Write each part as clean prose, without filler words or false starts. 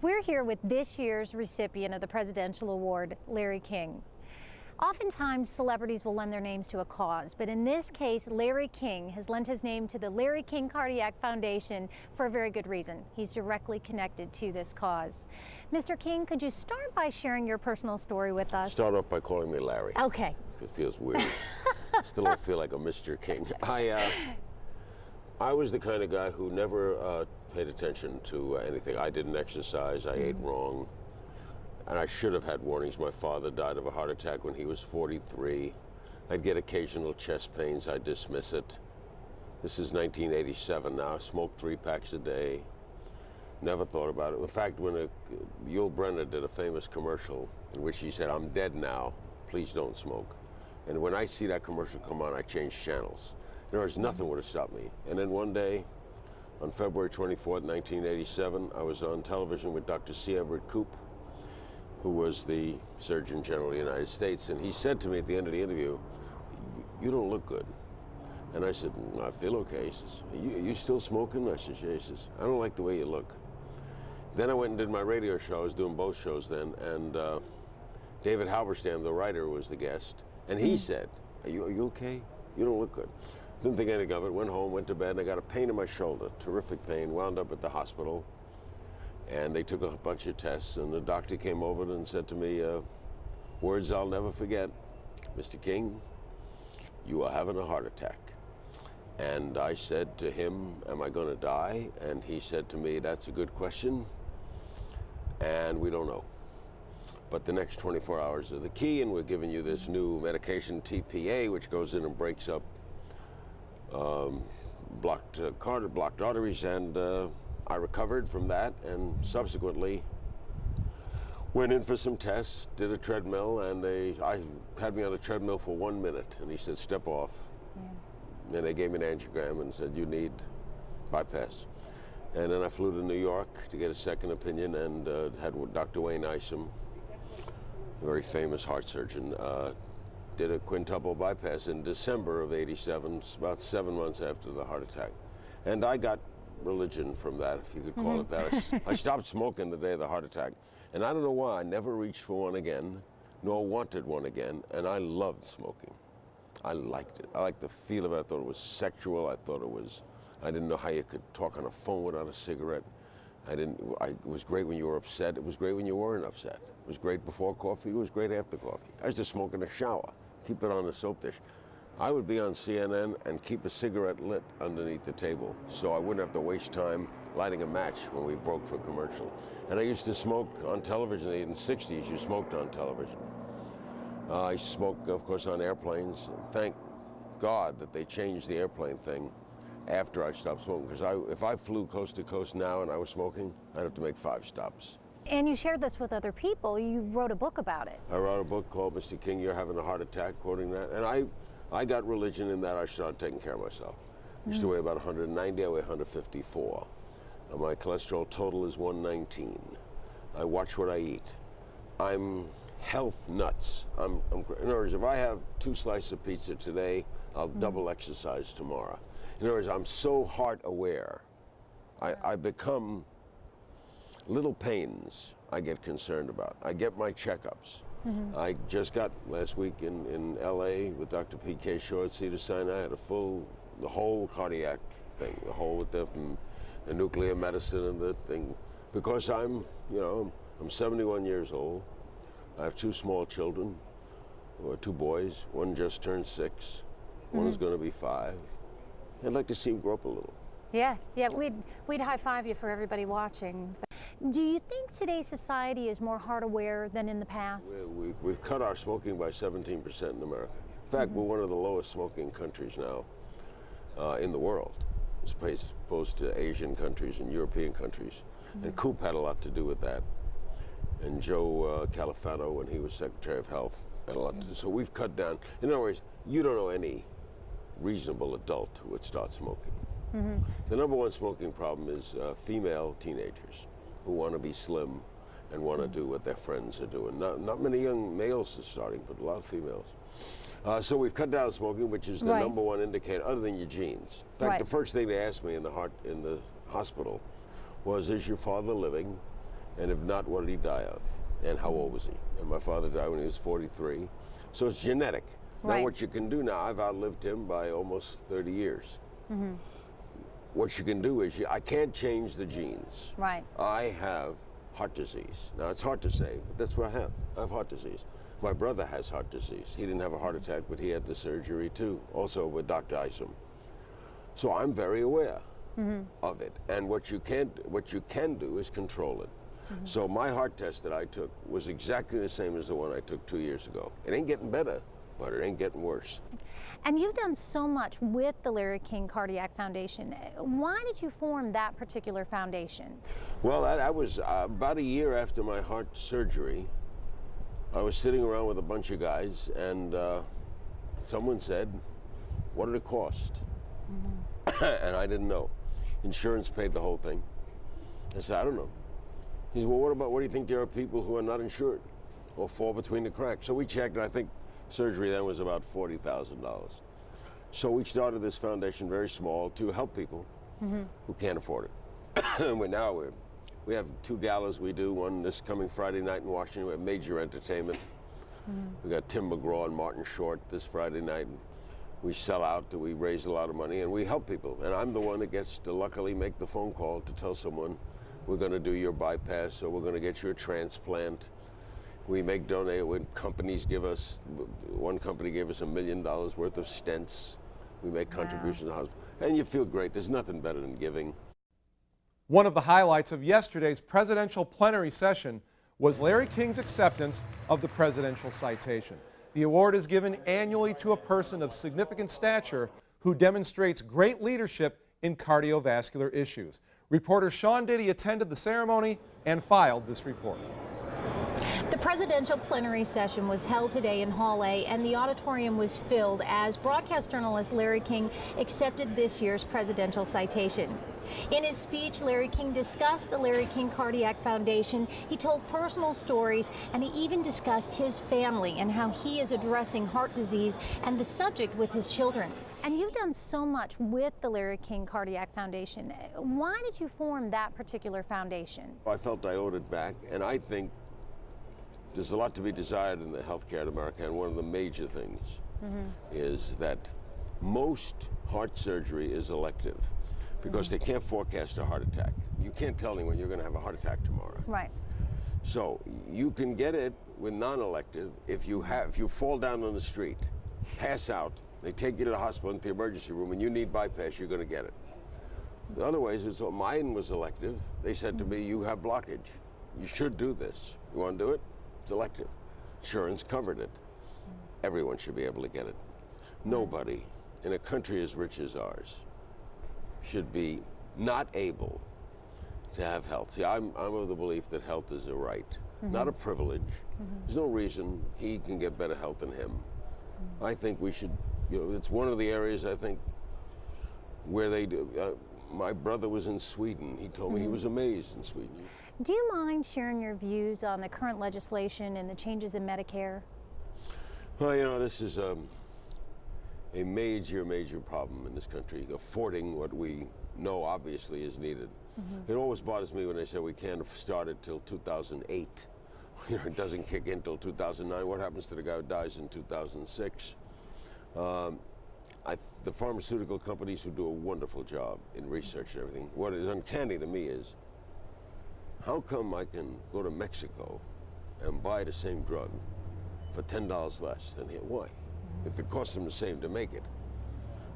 We're here with this year's recipient of the Presidential Award, Larry King. Oftentimes, celebrities will lend their names to a cause, but in this case, Larry King has lent his name to the Larry King Cardiac Foundation for a very good reason. He's directly connected to this cause. Mr. King, could you start by sharing your personal story with us? Start off by calling me Larry. Okay. It feels weird. Still don't feel like a Mr. King. I was the kind of guy who never paid attention to anything. I didn't exercise, I ate wrong, and I should have had warnings. My father died of a heart attack when he was 43. I'd get occasional chest pains, I'd dismiss it. This is 1987 now, I smoked 3 packs a day. Never thought about it. In fact, when Yul Brynner did a famous commercial in which he said, "I'm dead now, please don't smoke." And when I see that commercial come on, I change channels. In other words, nothing would have stopped me. And then one day, on February 24th, 1987, I was on television with Dr. C. Everett Koop, who was the Surgeon General of the United States, and he said to me at the end of the interview, "You don't look good." And I said, "I feel okay." He says, are you still smoking? I said, "Yeah." He says, "I don't like the way you look." Then I went and did my radio show. I was doing both shows then, and David Halberstam, the writer, was the guest, and he said, are you okay? You don't look good." Didn't think anything of it, went home, went to bed, and I got a pain in my shoulder, terrific pain, wound up at the hospital, and they took a bunch of tests, and the doctor came over and said to me, words I'll never forget, "Mr. King, you are having a heart attack." And I said to him, "Am I going to die?" And he said to me, "That's a good question, and we don't know. But the next 24 hours are the key, and we're giving you this new medication, TPA, which goes in and breaks up blocked arteries," and I recovered from that, and subsequently went in for some tests, did a treadmill, and I had me on a treadmill for 1 minute, and he said, "Step off." Yeah. And they gave me an angiogram and said, "You need bypass." And then I flew to New York to get a second opinion, and had Dr. Wayne Isom, a very famous heart surgeon, did a quintuple bypass in December of '87, about 7 months after the heart attack. And I got religion from that, if you could call it that. I stopped smoking the day of the heart attack. And I don't know why, I never reached for one again, nor wanted one again, and I loved smoking. I liked it. I liked the feel of it. I thought it was sexual. I didn't know how you could talk on a phone without a cigarette. It was great when you were upset. It was great when you weren't upset. It was great before coffee. It was great after coffee. I used to smoke in the shower, keep it on the soap dish. I would be on CNN and keep a cigarette lit underneath the table, so I wouldn't have to waste time lighting a match when we broke for commercial. And I used to smoke on television. In the '60s, you smoked on television. I smoked, of course, on airplanes. Thank God that they changed the airplane thing after I stopped smoking, because if I flew coast to coast now and I was smoking, I'd have to make 5 stops. And you shared this with other people. You wrote a book about it. I wrote a book called "Mr. King, You're Having a Heart Attack," quoting that. And I got religion in that I started taking care of myself. I used to weigh about 190, I weigh 154. My cholesterol total is 119. I watch what I eat. I'm health nuts. In other words, if I have 2 slices of pizza today, I'll double exercise tomorrow. In other words, I'm so heart aware. I become little pains I get concerned about. I get my checkups. I just got last week in LA with Dr. P.K. Shaw at Cedars-Sinai. I had the whole cardiac thing, the whole with the nuclear medicine and the thing, because I'm 71 years old. I have 2 small children, 2 boys. One just turned 6. One is going to be 5. I'd like to see him grow up a little. Yeah, we'd high-five you for everybody watching. Do you think today's society is more heart aware than in the past? We've cut our smoking by 17% in America. In fact, we're one of the lowest smoking countries now in the world, as opposed to Asian countries and European countries. And Koop had a lot to do with that. And Joe Califato, when he was Secretary of Health, had a lot to do. So we've cut down. In other words, you don't know any reasonable adult who would start smoking. The #1 smoking problem is female teenagers who want to be slim and want to do what their friends are doing. Not many young males are starting, but a lot of females. So we've cut down smoking, which is the #1 indicator, other than your genes. In fact, the first thing they asked me in the hospital was, "Is your father living? And if not, what did he die of? And how old was he? And my father died when he was 43. So it's genetic. Right. Now what you can do now, I've outlived him by almost 30 years. What you can do is, I can't change the genes. Right. I have heart disease. Now it's hard to say, but that's what I have. I have heart disease. My brother has heart disease. He didn't have a heart attack, but he had the surgery too, also with Dr. Isom. So I'm very aware of it. And what you can do is control it. So my heart test that I took was exactly the same as the one I took 2 years ago. It ain't getting better, but it ain't getting worse. And you've done so much with the Larry King Cardiac Foundation. Why did you form that particular foundation? Well, that was about a year after my heart surgery. I was sitting around with a bunch of guys, and someone said, what did it cost? And I didn't know. Insurance paid the whole thing. I said, I don't know. He said, well, what do you think there are people who are not insured or fall between the cracks? So we checked, and I think surgery then was about $40,000. So we started this foundation very small to help people who can't afford it. And we have 2 galas we do, one this coming Friday night in Washington. We have major entertainment. We got Tim McGraw and Martin Short this Friday night. We sell out, we raise a lot of money, and we help people. And I'm the one that gets to luckily make the phone call to tell someone, we're going to do your bypass, or we're going to get you a transplant. We make donate when companies give us, one company gave us $1 million worth of stents. We make contributions to the hospital. And you feel great. There's nothing better than giving. One of the highlights of yesterday's presidential plenary session was Larry King's acceptance of the Presidential Citation. The award is given annually to a person of significant stature who demonstrates great leadership in cardiovascular issues. Reporter Shawn Diddy attended the ceremony and filed this report. The presidential plenary session was held today in Hall A, and the auditorium was filled as broadcast journalist Larry King accepted this year's presidential citation. In his speech, Larry King discussed the Larry King Cardiac Foundation. He told personal stories, and he even discussed his family and how he is addressing heart disease and the subject with his children. And you've done so much with the Larry King Cardiac Foundation. Why did you form that particular foundation? I felt I owed it back, and I think there's a lot to be desired in the healthcare in America, and one of the major things is that most heart surgery is elective because they can't forecast a heart attack. You can't tell anyone you're going to have a heart attack tomorrow. Right. So you can get it with non-elective if you fall down on the street, pass out, they take you to the hospital into the emergency room, and you need bypass, you're going to get it. The other ways is, mine was elective. They said to me, you have blockage. You should do this. You want to do it? It's elective. Insurance covered it. Everyone should be able to get it. Nobody in a country as rich as ours should be not able to have health. See, I'm of the belief that health is a right, not a privilege. There's no reason he can get better health than him. I think we should, it's one of the areas I think where they do. My brother was in Sweden. He told me he was amazed in Sweden. Do you mind sharing your views on the current legislation and the changes in Medicare? Well, this is a major, major problem in this country, affording what we know obviously is needed. It always bothers me when they say we can't start it till 2008. It doesn't kick in till 2009. What happens to the guy who dies in 2006? The pharmaceutical companies who do a wonderful job in research and everything, what is uncanny to me is, how come I can go to Mexico and buy the same drug for $10 less than here? Why? If it costs them the same to make it.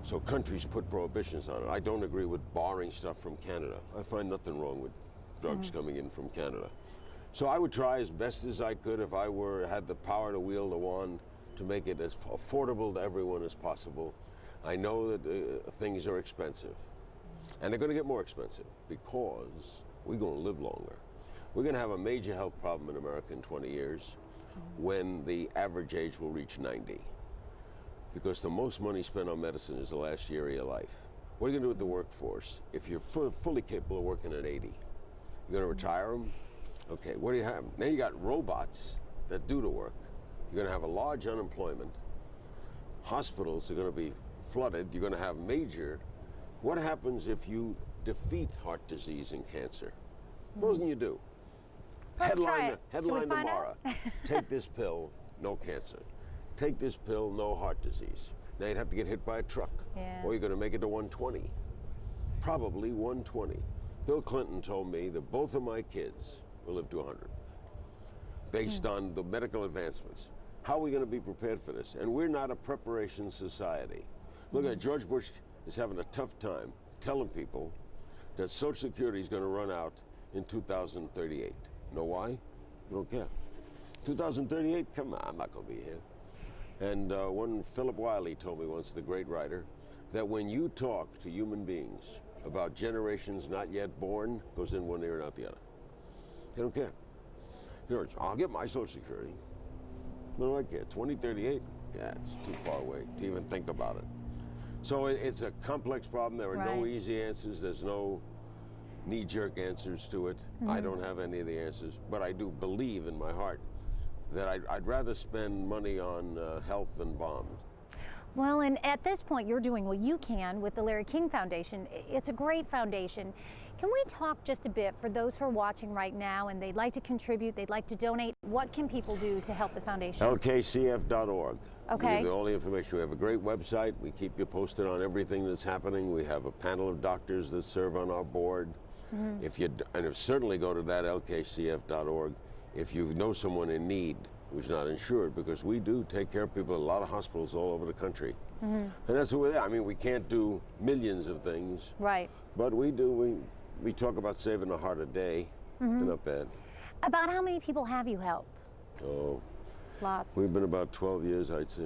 So countries put prohibitions on it. I don't agree with barring stuff from Canada. I find nothing wrong with drugs coming in from Canada. So I would try as best as I could, if I had the power to wield the wand, to make it as affordable to everyone as possible. I know that things are expensive, and they're going to get more expensive because we're going to live longer. We're going to have a major health problem in America in 20 years when the average age will reach 90. Because the most money spent on medicine is the last year of your life. What are you going to do with the workforce if you're fully capable of working at 80? You're going to retire them? Okay, what do you have? Then you got robots that do the work. You're going to have a large unemployment. Hospitals are going to be flooded. You're going to have major. What happens if you defeat heart disease and cancer? Supposing you do. Let's try it. Should we Headline find tomorrow. out? Take this pill, no cancer. Take this pill, no heart disease. Now you'd have to get hit by a truck. Yeah. Or you're going to make it to 120. Probably 120. Bill Clinton told me that both of my kids will live to 100 based on the medical advancements. How are we going to be prepared for this? And we're not a preparation society. Look at George Bush is having a tough time telling people that Social Security is going to run out in 2038. Know why? You don't care. 2038? Come on, I'm not going to be here. And one Philip Wiley told me once, the great writer, that when you talk to human beings about generations not yet born, goes in one ear and out the other. They don't care. You know, I'll get my Social Security. No, I care. 2038? Yeah, it's too far away to even think about it. So it's a complex problem. There are no easy answers. There's no knee-jerk answers to it. I don't have any of the answers, but I do believe in my heart that I'd rather spend money on health than bombs. Well, and at this point, you're doing what you can with the Larry King Foundation. It's a great foundation. Can we talk just a bit for those who are watching right now and they'd like to contribute, they'd like to donate? What can people do to help the foundation? LKCF.org. Okay. We give you all the information. We have a great website. We keep you posted on everything that's happening. We have a panel of doctors that serve on our board. And certainly go to that LKCF.org if you know someone in need who's not insured, because we do take care of people at a lot of hospitals all over the country. And that's what we're there. I mean, we can't do millions of things. Right. But we do. We talk about saving a heart a day. They're not bad. About how many people have you helped? Oh. Lots. We've been about 12 years, I'd say.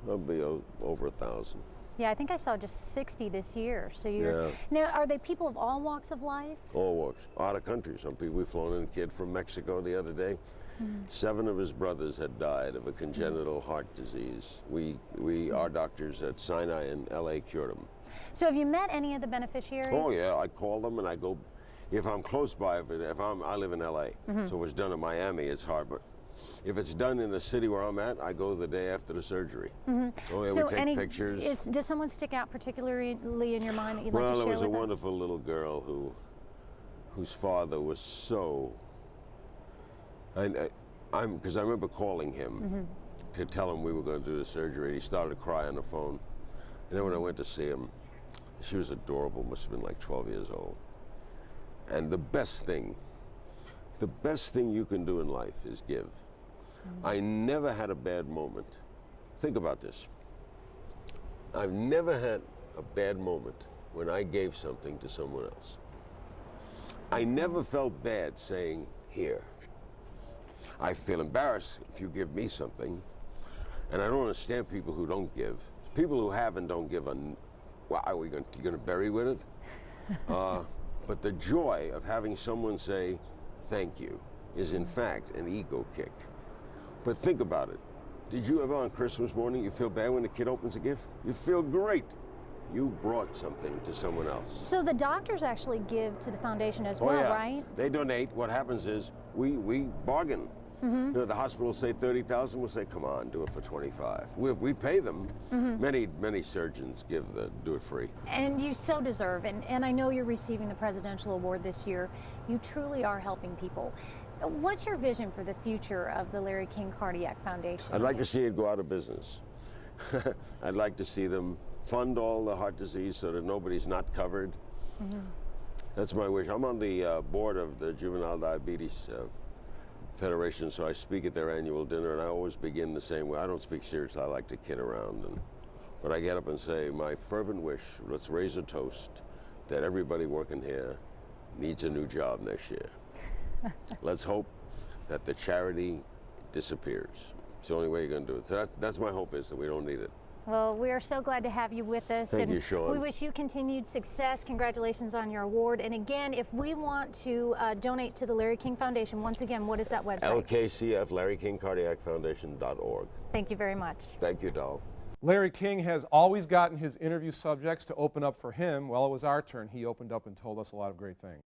I'll be over 1,000. Yeah, I think I saw just 60 this year. So you're now. Are they people of all walks of life? All walks. Out of country. Some people. We've flown in a kid from Mexico the other day. 7 of his brothers had died of a congenital heart disease. Our doctors at Sinai in LA cured him. So have you met any of the beneficiaries? Oh yeah, I call them and I go. If I'm close by, I live in LA, so if it's done in Miami, it's hard. But if it's done in the city where I'm at, I go the day after the surgery. Oh yeah, So we take pictures. Does someone stick out particularly in your mind that you'd like to share Well, with us? there was a wonderful little girl whose father was so. Because I remember calling him to tell him we were going to do the surgery. He started to cry on the phone, and then when I went to see him, she was adorable. Must have been like 12 years old. And the best thing you can do in life is give. I never had a bad moment. Think about this. I've never had a bad moment when I gave something to someone else. I never felt bad saying, here. I feel embarrassed if you give me something, and I don't understand people who don't give. People who have and don't give, well, are we going to bury with it? But the joy of having someone say thank you is in fact an ego kick. But think about it. Did you ever on Christmas morning, you feel bad when a kid opens a gift? You feel great. You brought something to someone else. So the doctors actually give to the foundation as well, right? They donate. What happens is we bargain. You know, the hospital say 30,000, we'll say, come on, do it for 25. We pay them. Many surgeons do it free. And you so deserve, and I know you're receiving the Presidential Award this year. You truly are helping people. What's your vision for the future of the Larry King Cardiac Foundation? I'd like to see it go out of business. I'd like to see them fund all the heart disease so that nobody's not covered. That's my wish. I'm on the board of the Juvenile Diabetes Federation, so I speak at their annual dinner, and I always begin the same way. I don't speak seriously. I like to kid around, but I get up and say, my fervent wish, let's raise a toast that everybody working here needs a new job next year. Let's hope that the charity disappears. It's the only way you're going to do it. So that's my hope, is that we don't need it. Well, we are so glad to have you with us. Thank you, Shawn. We wish you continued success. Congratulations on your award. And again, if we want to donate to the Larry King Foundation, once again, what is that website? LKCF, Larry King Cardiac Foundation.org. Thank you very much. Thank you, doll. Larry King has always gotten his interview subjects to open up for him. Well, it was our turn. He opened up and told us a lot of great things.